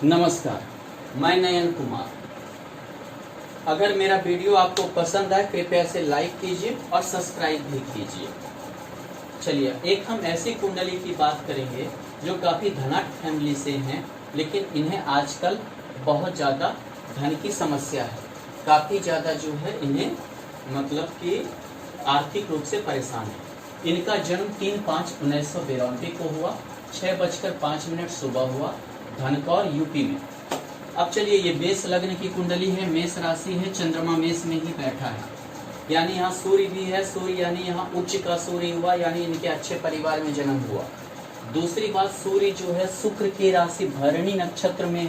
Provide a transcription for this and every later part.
नमस्कार, मैं नयन कुमार। अगर मेरा वीडियो आपको पसंद आए कृपया इसे लाइक कीजिए और सब्सक्राइब भी कीजिए। चलिए, एक हम ऐसी कुंडली की बात करेंगे जो काफ़ी धनाढ्य फैमिली से हैं, लेकिन इन्हें आजकल बहुत ज़्यादा धन की समस्या है। काफ़ी ज़्यादा जो है इन्हें मतलब कि आर्थिक रूप से परेशान है। इनका जन्म 3/5/1992 को हुआ, 6:05 सुबह हुआ, धनकौर यूपी में। अब चलिए, ये मेष लग्न की कुंडली है, मेष राशि है, चंद्रमा मेष में ही बैठा है, यानी यहाँ सूर्य भी है। सूर्य यानी यहाँ उच्च का सूर्य हुआ, यानी इनके अच्छे परिवार में जन्म हुआ। दूसरी बात, सूर्य जो है शुक्र की राशि भरणी नक्षत्र में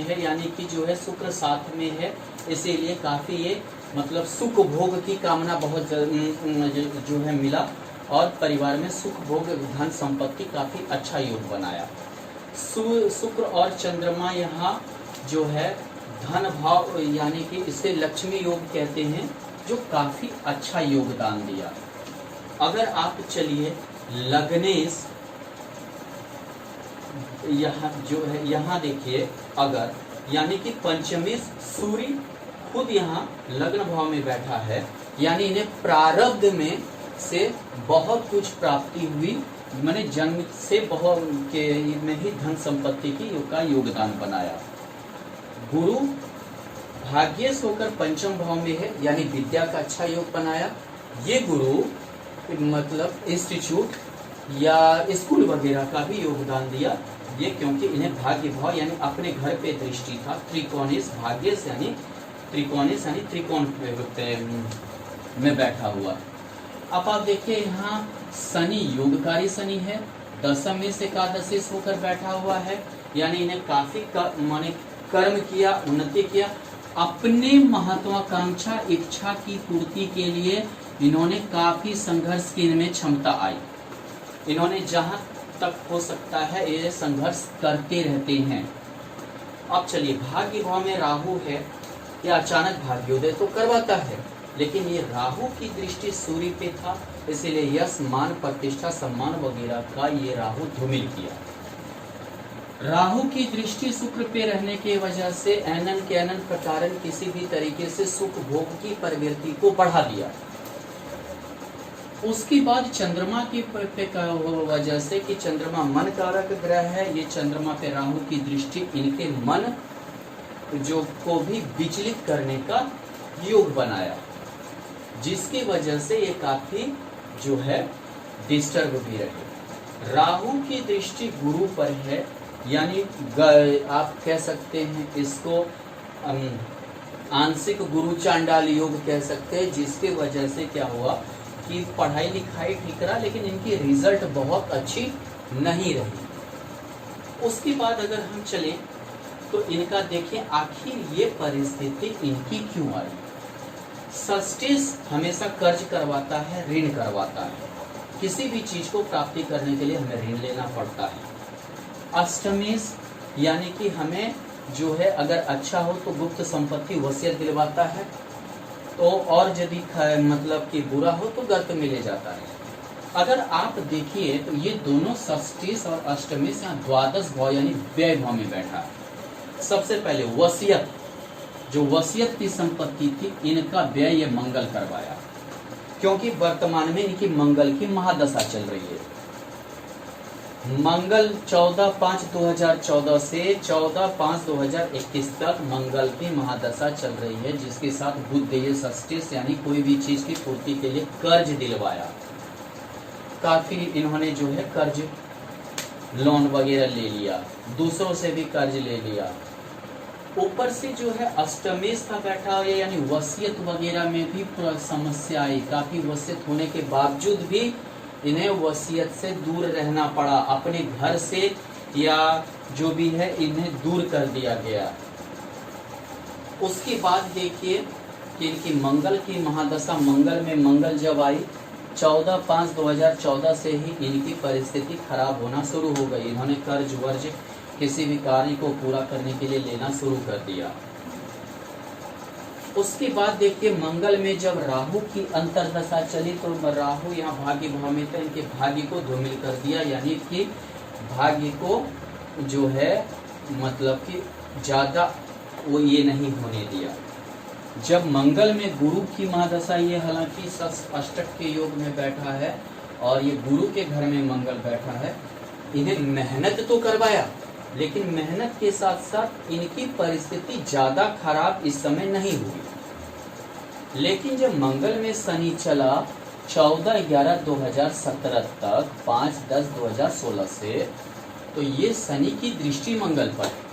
है, यानी कि जो है शुक्र साथ में है, इसीलिए काफी ये मतलब सुख भोग की कामना बहुत जो है मिला और परिवार में सुख भोग धन संपत्ति काफी अच्छा योग बनाया। शुक्र और चंद्रमा यहाँ जो है धन भाव यानी कि इसे लक्ष्मी योग कहते हैं, जो काफी अच्छा योगदान दिया। अगर आप चलिए लग्नेश यहाँ जो है, यहाँ देखिए, अगर यानी कि पंचमेश सूर्य खुद यहाँ लग्न भाव में बैठा है, यानी इन्हें प्रारब्ध में से बहुत कुछ प्राप्ति हुई, मैंने जन्म से बहुत के में ही धन संपत्ति की का योगदान बनाया। गुरु भाग्येश होकर पंचम भाव में है, यानी विद्या का अच्छा योग बनाया। ये गुरु मतलब इंस्टीट्यूट या स्कूल वगैरह का भी योगदान दिया, ये क्योंकि इन्हें भाग्य भाव यानी अपने घर पे दृष्टि था। त्रिकोणेश भाग्येश यानी त्रिकोणेश यानी त्रिकोण में बैठा हुआ। अब आप देखिए, यहाँ शनि योगकारी शनि है, दशम में से एकादशी होकर बैठा हुआ है, यानी इन्हें काफी माने कर्म किया, उन्नति किया। अपने महत्वाकांक्षा इच्छा की पूर्ति के लिए इन्होंने काफी संघर्ष की, इनमें क्षमता आई। इन्होंने जहां तक हो सकता है ये संघर्ष करते रहते हैं। अब चलिए, भाग्य भाव में राहु है, या अचानक भाग्योदय तो करवाता है, लेकिन ये राहु की दृष्टि सूर्य पे था, इसीलिए यश मान प्रतिष्ठा सम्मान वगैरह का ये राहु धूमिल किया। राहु की दृष्टि शुक्र पे रहने की वजह से अनंत के अनंत प्रकार किसी भी तरीके से सुख भोग की प्रवृत्ति को बढ़ा दिया। उसके बाद चंद्रमा की वजह से कि चंद्रमा मन कारक ग्रह है, ये चंद्रमा पे राहु की दृष्टि इनके मन जो को भी विचलित करने का योग बनाया, जिसकी वजह से ये काफी जो है डिस्टर्ब भी रहे। राहु की दृष्टि गुरु पर है, यानी आप कह सकते हैं इसको आंशिक गुरु चांडाल योग कह सकते हैं, जिसकी वजह से क्या हुआ कि पढ़ाई लिखाई ठीक रहा, लेकिन इनकी रिजल्ट बहुत अच्छी नहीं रही। उसके बाद अगर हम चलें तो इनका देखें आखिर ये परिस्थिति इनकी क्यों आई। षष्ठेश हमेशा कर्ज करवाता है, ऋण करवाता है, किसी भी चीज को प्राप्ति करने के लिए हमें ऋण लेना पड़ता है। अष्टमेश यानी कि हमें जो है अगर अच्छा हो तो गुप्त संपत्ति वसीयत दिलवाता है, तो और यदि मतलब कि बुरा हो तो गर्त में ले जाता है। अगर आप देखिए तो ये दोनों षष्ठेश और अष्टमेश यहाँ द्वादश भाव यानी व्यय भाव में बैठा है। सबसे पहले वसीयत, जो वसीयत की संपत्ति थी, इनका व्यय ये मंगल करवाया, क्योंकि वर्तमान में इनकी मंगल की महादशा चल रही है। मंगल 14/5/2014 से 14/5/2021 तक मंगल की महादशा चल रही है, जिसके साथ बुध ये षष्ठेश यानी कोई भी चीज की पूर्ति के लिए कर्ज दिलवाया। काफी इन्होंने जो है कर्ज लोन वगैरह ले लिया, दूसरों से भी कर्ज ले लिया। ऊपर से जो है अष्टमेश का बैठा हुआ, यानी वसीयत वगैरह में भी समस्या आई। काफी वसीयत होने के बावजूद भी इन्हें वसीयत से दूर रहना पड़ा, अपने घर से या जो भी है इन्हें दूर कर दिया गया। उसके बाद देखिए कि इनकी मंगल की महादशा, मंगल में मंगल जब आई 14/5/2014 से ही इनकी परिस्थिति खराब होना शुरू हो गई। इन्होंने कर्ज वर्ज किसी भी कार्य को पूरा करने के लिए लेना शुरू कर दिया। उसके बाद देखिए मंगल में जब राहु की अंतर्दशा चली तो राहु यहाँ भाग्य भाव में था, इनके भाग्य को धूमिल कर दिया, यानी कि भाग्य को जो है मतलब कि ज्यादा वो ये नहीं होने दिया। जब मंगल में गुरु की महादशा, ये हालांकि अष्टक के योग में बैठा है और ये गुरु के घर में मंगल बैठा है, इन्हें मेहनत तो करवाया, लेकिन मेहनत के साथ साथ इनकी परिस्थिति ज्यादा खराब इस समय नहीं हुई। लेकिन जब मंगल में शनि चला 14/11/2017 तक 5/10/2016 से, तो ये शनि की दृष्टि मंगल पर है।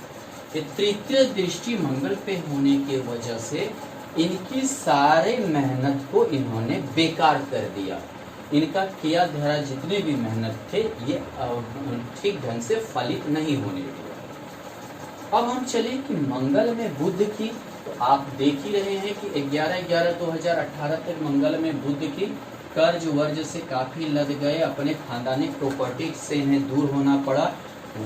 ये तृतीय दृष्टि मंगल पे होने की वजह से इनकी सारे मेहनत को इन्होंने बेकार कर दिया। इनका किया धरा जितने भी मेहनत थे ये ठीक ढंग से फलित नहीं होने दिया। अब हम चले कि मंगल में बुध की, तो आप देख ही रहे हैं कि 11/11/2018 तक मंगल में बुध की कर्ज वर्ज से काफी लद गए, अपने खानदानी प्रॉपर्टी से इन्हें दूर होना पड़ा,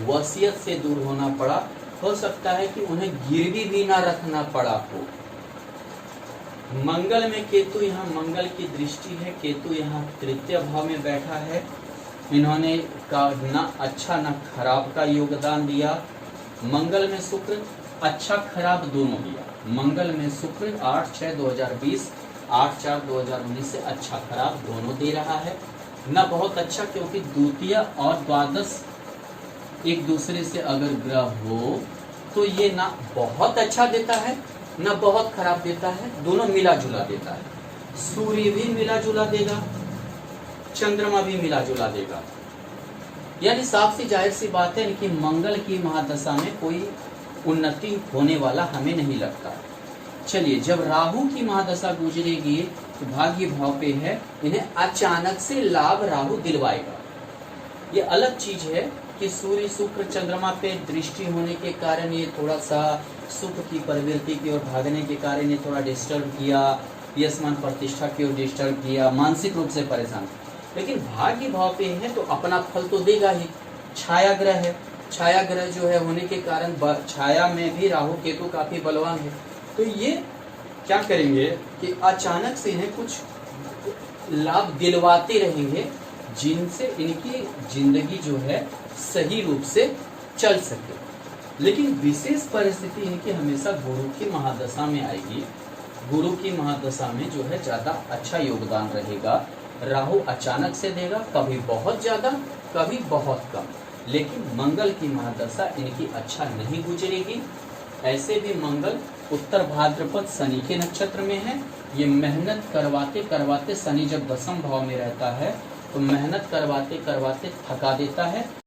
वसीयत से दूर होना पड़ा, हो सकता है कि उन्हें गिरवी भी ना रखना पड़ा हो। मंगल में केतु, यहाँ मंगल की दृष्टि है, केतु यहाँ तृतीय भाव में बैठा है। इन्होंने का ना अच्छा ना खराब का योगदान दिया। मंगल में शुक्र अच्छा खराब दोनों दिया। मंगल में शुक्र 8/6/2020 8/4/2019 से अच्छा खराब दोनों दे रहा है। न बहुत अच्छा, क्योंकि द्वितीय और द्वादश एक दूसरे से अगर ग्रह हो तो ये ना बहुत अच्छा देता है न बहुत खराब देता है, दोनों मिला जुला देता है। सूर्य भी मिला जुला देगा, चंद्रमा भी मिला जुला देगा। यानी साफ सी जाहिर सी बात है कि मंगल की महादशा में कोई उन्नति होने वाला हमें नहीं लगता। चलिए, जब राहु की महादशा गुजरेगी तो भाग्य भाव पे है, इन्हें अचानक से लाभ राहु दिलवाएगा। ये अलग चीज है कि सूर्य शुक्र चंद्रमा पे दृष्टि होने के कारण ये थोड़ा सा सुख की प्रवृत्ति की ओर भागने के कारण ये थोड़ा डिस्टर्ब किया, यश मान प्रतिष्ठा की ओर डिस्टर्ब किया, मानसिक रूप से परेशान। लेकिन भाग्य भाव पे है तो अपना फल तो देगा ही। छाया ग्रह है, छाया ग्रह जो है होने के कारण छाया में भी राहु केतु काफी बलवान है। तो ये क्या करेंगे कि अचानक से इन्हें कुछ लाभ दिलवाते रहेंगे, जिनसे इनकी जिंदगी जो है सही रूप से चल सके। लेकिन विशेष परिस्थिति इनकी हमेशा गुरु की महादशा में आएगी। गुरु की महादशा में जो है ज्यादा अच्छा योगदान रहेगा। राहु अचानक से देगा, कभी बहुत ज्यादा कभी बहुत कम, लेकिन मंगल की महादशा इनकी अच्छा नहीं गुजरेगी। ऐसे भी मंगल उत्तर भाद्रपद शनि के नक्षत्र में है। ये मेहनत करवाते करवाते, शनि जब दसम भाव में रहता है तो मेहनत करवाते करवाते थका देता है।